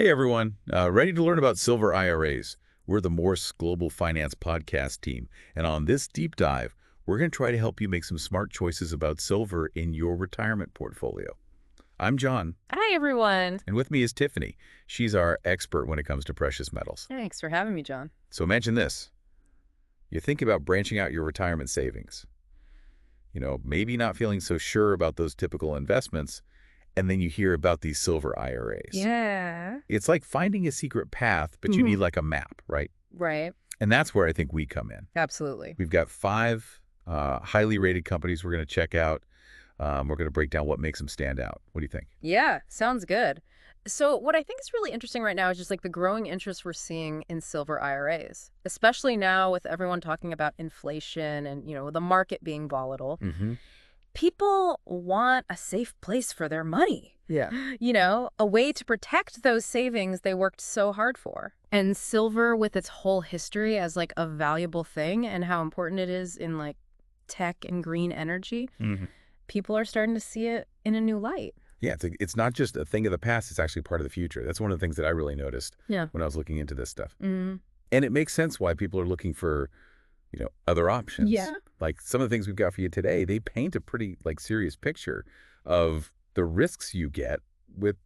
Hey everyone, ready to learn about silver IRAs? We're the Morse Global Finance podcast team, and on this deep dive, we're going to try to help you make some smart choices about silver in your retirement portfolio. I'm John, Hi, everyone. and with me is Tiffany. She's our expert when it comes to precious metals. Thanks for having me, John. So imagine this. You think about branching out your retirement savings. Maybe not feeling so sure about those typical investments, and then you hear about these silver IRAs. Yeah. It's like finding a secret path, but you need like a map, right? Right. And that's where I think we come in. Absolutely. We've got five highly rated companies we're going to check out. We're going to break down what makes them stand out. What do you think? Yeah, sounds good. So what I think is really interesting right now is just like the growing interest we're seeing in silver IRAs, especially now with everyone talking about inflation and, the market being volatile. Mm-hmm. People want a safe place for their money. Yeah. A way to protect those savings they worked so hard for. And silver, with its whole history as like a valuable thing and how important it is in like tech and green energy, Mm-hmm. people are starting to see it in a new light. Yeah, it's not just a thing of the past. It's actually part of the future. That's one of the things that I really noticed Yeah. when I was looking into this stuff. Mm. And it makes sense why people are looking for, other options. Yeah. Like some of the things we've got for you today, they paint a pretty serious picture of the risks you get with,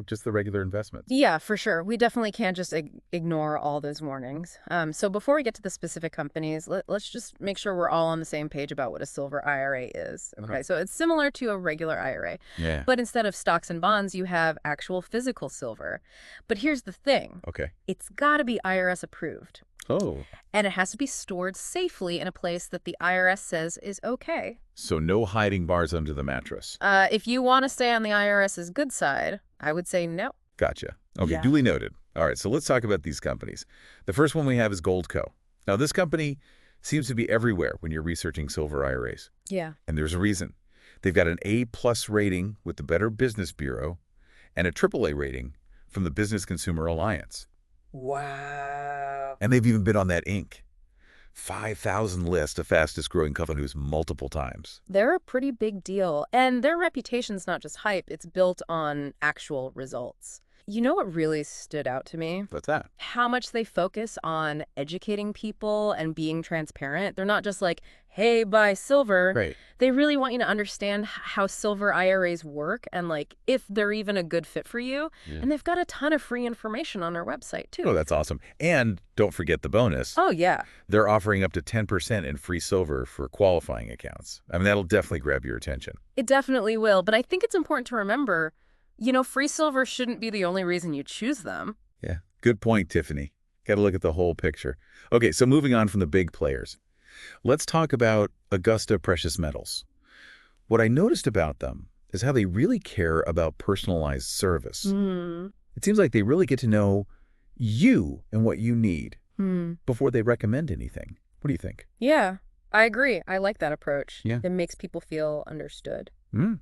just the regular investments. Yeah, for sure. We definitely can't just ignore all those warnings. So before we get to the specific companies, let's just make sure we're all on the same page about what a silver IRA is. Okay, so it's similar to a regular IRA, Yeah. but instead of stocks and bonds, you have actual physical silver. But here's the thing. Okay. It's got to be IRS approved. Oh. And it has to be stored safely in a place that the IRS says is okay. So no hiding bars under the mattress. If you want to stay on the IRS's good side, I would say no. Gotcha. Okay, Yeah. duly noted. All right, so let's talk about these companies. The first one we have is Goldco. Now, this company seems to be everywhere when you're researching silver IRAs. Yeah. And there's a reason. They've got an A-plus rating with the Better Business Bureau and a AAA rating from the Business Consumer Alliance. Wow. And they've even been on that Inc. 5,000 list of fastest growing companies multiple times. They're a pretty big deal. And their reputation's not just hype, it's built on actual results. You know what really stood out to me? What's that? How much they focus on educating people and being transparent. They're not just like, hey, buy silver. Right. They really want you to understand how silver IRAs work and like if they're even a good fit for you. Yeah. And they've got a ton of free information on their website too. Oh, that's awesome. And don't forget the bonus. Oh, yeah. They're offering up to 10% in free silver for qualifying accounts. I mean, that'll definitely grab your attention. It definitely will. But I think it's important to remember, free silver shouldn't be the only reason you choose them. Yeah, good point, Tiffany. Got to look at the whole picture. Okay, so moving on from the big players. Let's talk about Augusta Precious Metals. What I noticed about them is how they really care about personalized service. It seems like they really get to know you and what you need before they recommend anything. What do you think? Yeah, I agree. I like that approach. Yeah. It makes people feel understood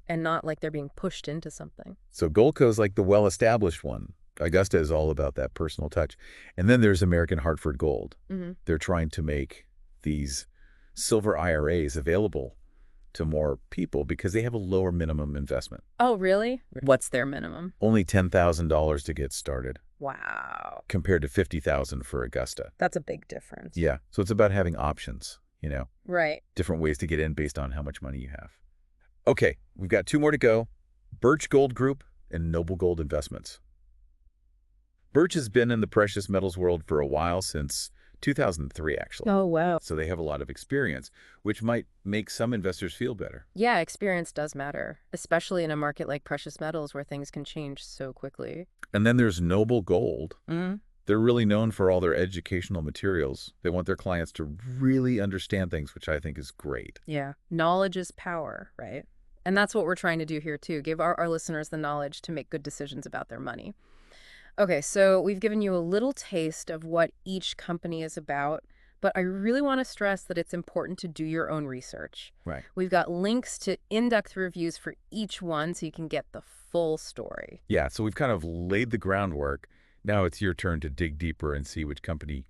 and not like they're being pushed into something. So Goldco's like the well-established one. Augusta is all about that personal touch. And then there's American Hartford Gold. They're trying to make these silver IRAs available to more people because they have a lower minimum investment. Oh, really? What's their minimum? Only $10,000 to get started Wow. compared to $50,000 for Augusta. That's a big difference. Yeah, so it's about having options, Right. different ways to get in based on how much money you have. Okay, we've got two more to go. Birch Gold Group and Noble Gold Investments. Birch has been in the precious metals world for a while, since 2003, actually. Oh, wow. So they have a lot of experience, which might make some investors feel better. Yeah, experience does matter, especially in a market like precious metals where things can change so quickly. And then there's Noble Gold. They're really known for all their educational materials. They want their clients to really understand things, which I think is great. Yeah. Knowledge is power, right? And that's what we're trying to do here, too. Give our listeners the knowledge to make good decisions about their money. Okay, so we've given you a little taste of what each company is about, but I really want to stress that it's important to do your own research. Right. We've got links to in-depth reviews for each one so you can get the full story. Yeah, so we've kind of laid the groundwork. Now it's your turn to dig deeper and see which company,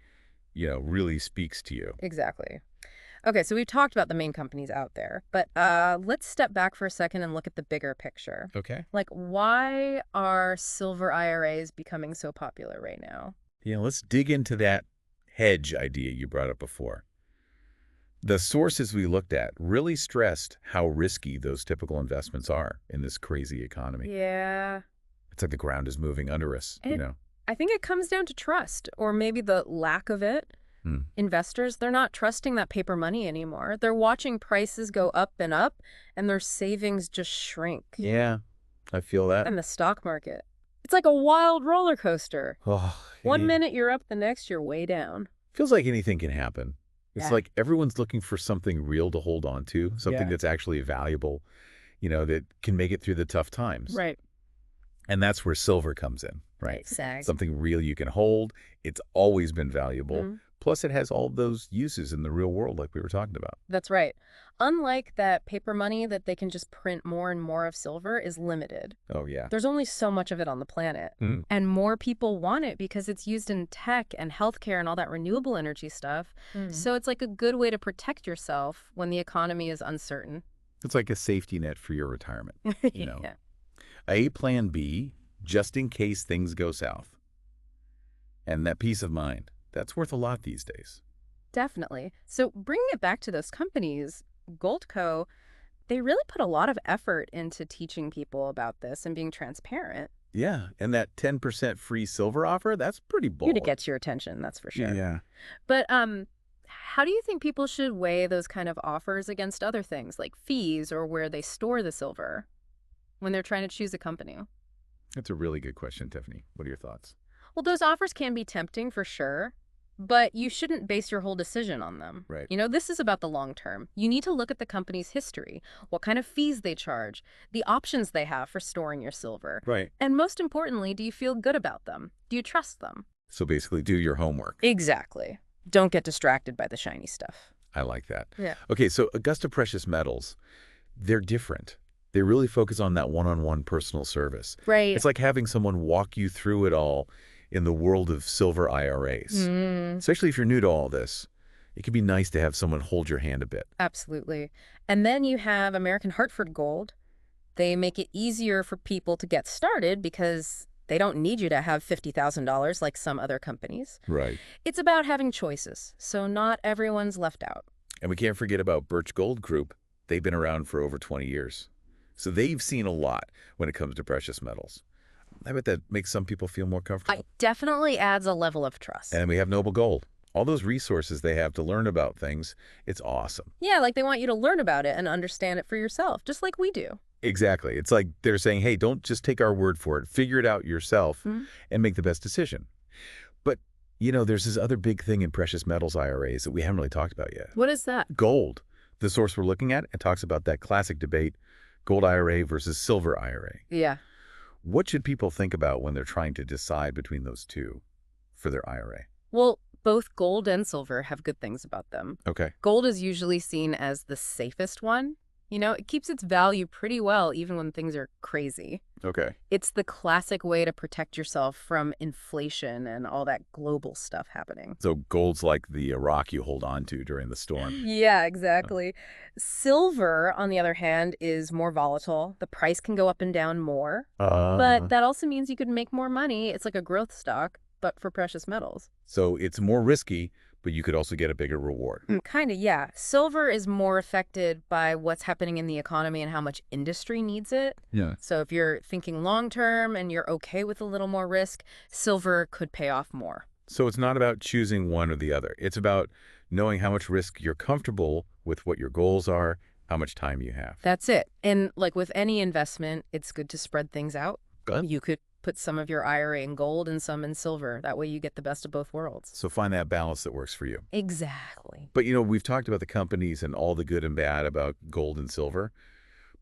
really speaks to you. Exactly. Okay, so we've talked about the main companies out there, but let's step back for a second and look at the bigger picture. Okay. Like, why are silver IRAs becoming so popular right now? Yeah, let's dig into that hedge idea you brought up before. The sources we looked at really stressed how risky those typical investments are in this crazy economy. Yeah. It's like the ground is moving under us, you And know? I think it comes down to trust, or maybe the lack of it. Hmm. Investors, they're not trusting that paper money anymore. They're watching prices go up, and their savings just shrink. Yeah, I feel that. And the stock market, it's like a wild roller coaster. Oh, One it minute you're up, the next you're way down. feels like anything can happen. It's Yeah. like everyone's looking for something real to hold on to, something Yeah. that's actually valuable, that can make it through the tough times. Right. And that's where silver comes in, right? Exactly. Something real you can hold. It's always been valuable. Mhm. Plus, it has all those uses in the real world like we were talking about. That's right. Unlike that paper money that they can just print more and more of, silver is limited. Oh, yeah. There's only so much of it on the planet. Mhm. And more people want it because it's used in tech and healthcare and all that renewable energy stuff. So it's like a good way to protect yourself when the economy is uncertain. It's like a safety net for your retirement. Yeah. A plan B, just in case things go south. And that peace of mind, that's worth a lot these days. Definitely. So bringing it back to those companies, Goldco, they really put a lot of effort into teaching people about this and being transparent. Yeah, and that 10% free silver offer, that's pretty bold. It gets your attention, that's for sure. Yeah. But how do you think people should weigh those kind of offers against other things like fees or where they store the silver when they're trying to choose a company? That's a really good question, Tiffany. What are your thoughts? Well, those offers can be tempting for sure, but you shouldn't base your whole decision on them. Right. This is about the long term. You need to look at the company's history, what kind of fees they charge, the options they have for storing your silver. Right. And most importantly, do you feel good about them? Do you trust them? So basically, do your homework. Exactly. Don't get distracted by the shiny stuff. I like that. Yeah. Okay, so Augusta Precious Metals, they're different. They really focus on that one-on-one personal service. Right. It's like having someone walk you through it all in the world of silver IRAs. Especially if you're new to all this, it can be nice to have someone hold your hand a bit. Absolutely. And then you have American Hartford Gold. They make it easier for people to get started because they don't need you to have $50,000 like some other companies. Right. It's about having choices, so not everyone's left out. And we can't forget about Birch Gold Group. They've been around for over 20 years. So they've seen a lot when it comes to precious metals. I bet that makes some people feel more comfortable. It definitely adds a level of trust. And we have Noble Gold. All those resources they have to learn about things, it's awesome. Yeah, like they want you to learn about it and understand it for yourself, just like we do. Exactly. It's like they're saying, hey, don't just take our word for it. Figure it out yourself and make the best decision. But, there's this other big thing in precious metals IRAs that we haven't really talked about yet. What is that? Gold. The source we're looking at, it talks about that classic debate, gold IRA versus silver IRA. Yeah. What should people think about when they're trying to decide between those two for their IRA? Well, both gold and silver have good things about them. Okay. Gold is usually seen as the safest one. It keeps its value pretty well even when things are crazy. Okay. It's the classic way to protect yourself from inflation and all that global stuff happening. So gold's like the rock you hold on to during the storm. Yeah, exactly. Silver, on the other hand, is more volatile. The price can go up and down more. But that also means you could make more money. It's like a growth stock, but for precious metals. So it's more risky, but you could also get a bigger reward. Kind of, yeah. Silver is more affected by what's happening in the economy and how much industry needs it. Yeah. So if you're thinking long term and you're okay with a little more risk, silver could pay off more. So it's not about choosing one or the other. It's about knowing how much risk you're comfortable with, what your goals are, how much time you have. That's it. And like with any investment, it's good to spread things out. Good. You could put some of your IRA in gold and some in silver. That way you get the best of both worlds. So find that balance that works for you. Exactly. But, we've talked about the companies and all the good and bad about gold and silver.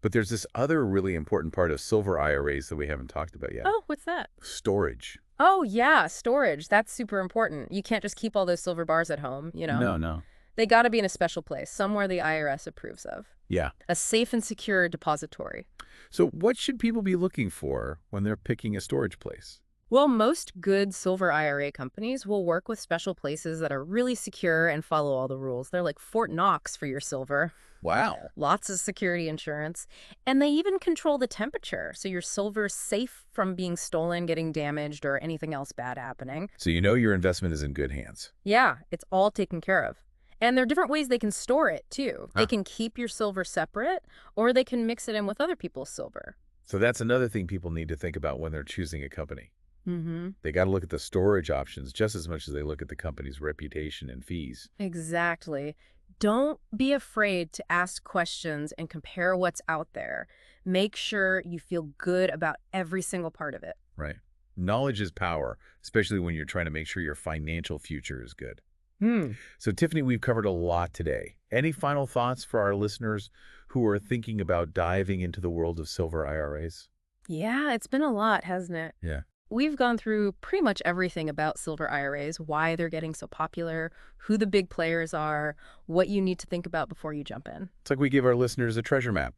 But there's this other really important part of silver IRAs that we haven't talked about yet. Oh, what's that? Storage. Oh, yeah, storage. That's super important. You can't just keep all those silver bars at home, No. They got to be in a special place, somewhere the IRS approves of. Yeah. A safe and secure depository. So what should people be looking for when they're picking a storage place? Well, most good silver IRA companies will work with special places that are really secure and follow all the rules. They're like Fort Knox for your silver. Wow. Lots of security insurance. And they even control the temperature, so your silver's safe from being stolen, getting damaged, or anything else bad happening. So you know your investment is in good hands. Yeah, it's all taken care of. And there are different ways they can store it, too. They Huh. can keep your silver separate, or they can mix it in with other people's silver. So that's another thing people need to think about when they're choosing a company. Mm-hmm. They got to look at the storage options just as much as they look at the company's reputation and fees. Exactly. Don't be afraid to ask questions and compare what's out there. Make sure you feel good about every single part of it. Right. Knowledge is power, especially when you're trying to make sure your financial future is good. Hmm. So, Tiffany, we've covered a lot today. Any final thoughts for our listeners who are thinking about diving into the world of silver IRAs? Yeah, it's been a lot, hasn't it? Yeah. We've gone through pretty much everything about silver IRAs, why they're getting so popular, who the big players are, what you need to think about before you jump in. It's like we give our listeners a treasure map.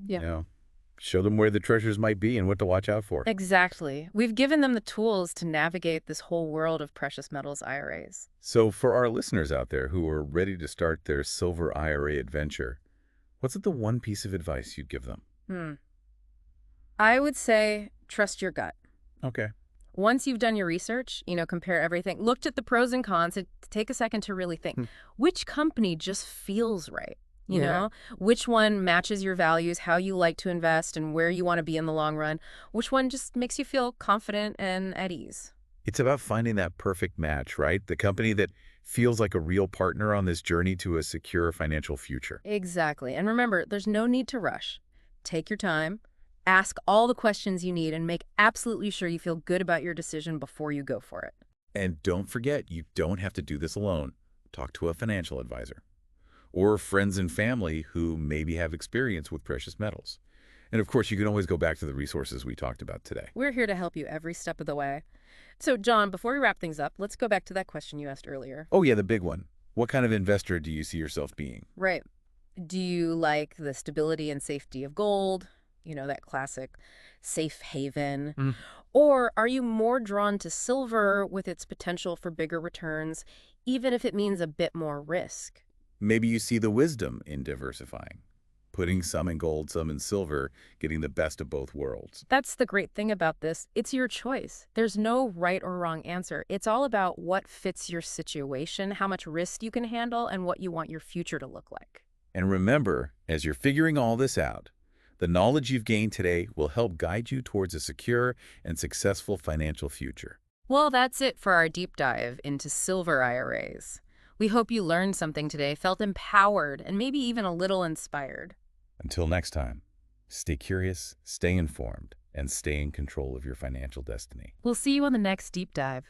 Yeah. You know, show them where the treasures might be and what to watch out for. Exactly. We've given them the tools to navigate this whole world of precious metals IRAs. So, for our listeners out there who are ready to start their silver IRA adventure, what's the one piece of advice you'd give them? Hmm. I would say trust your gut. Okay. Once you've done your research, compare everything, looked at the pros and cons, and take a second to really think, Hmm. which company just feels right? You Yeah. know, which one matches your values, how you like to invest, and where you want to be in the long run? Which one just makes you feel confident and at ease? It's about finding that perfect match, right? The company that feels like a real partner on this journey to a secure financial future. Exactly. And remember, there's no need to rush. Take your time, ask all the questions you need, and make absolutely sure you feel good about your decision before you go for it. And don't forget, you don't have to do this alone. Talk to a financial advisor or friends and family who maybe have experience with precious metals. And of course, you can always go back to the resources we talked about today. We're here to help you every step of the way. So, John, before we wrap things up, let's go back to that question you asked earlier. Oh yeah, the big one. What kind of investor do you see yourself being? Right. Do you like the stability and safety of gold? That classic safe haven. Mm. Or are you more drawn to silver with its potential for bigger returns, even if it means a bit more risk? Maybe you see the wisdom in diversifying, putting some in gold, some in silver, getting the best of both worlds. That's the great thing about this. It's your choice. There's no right or wrong answer. It's all about what fits your situation, how much risk you can handle, and what you want your future to look like. And remember, as you're figuring all this out, the knowledge you've gained today will help guide you towards a secure and successful financial future. Well, that's it for our deep dive into silver IRAs. We hope you learned something today, felt empowered, and maybe even a little inspired. Until next time, stay curious, stay informed, and stay in control of your financial destiny. We'll see you on the next deep dive.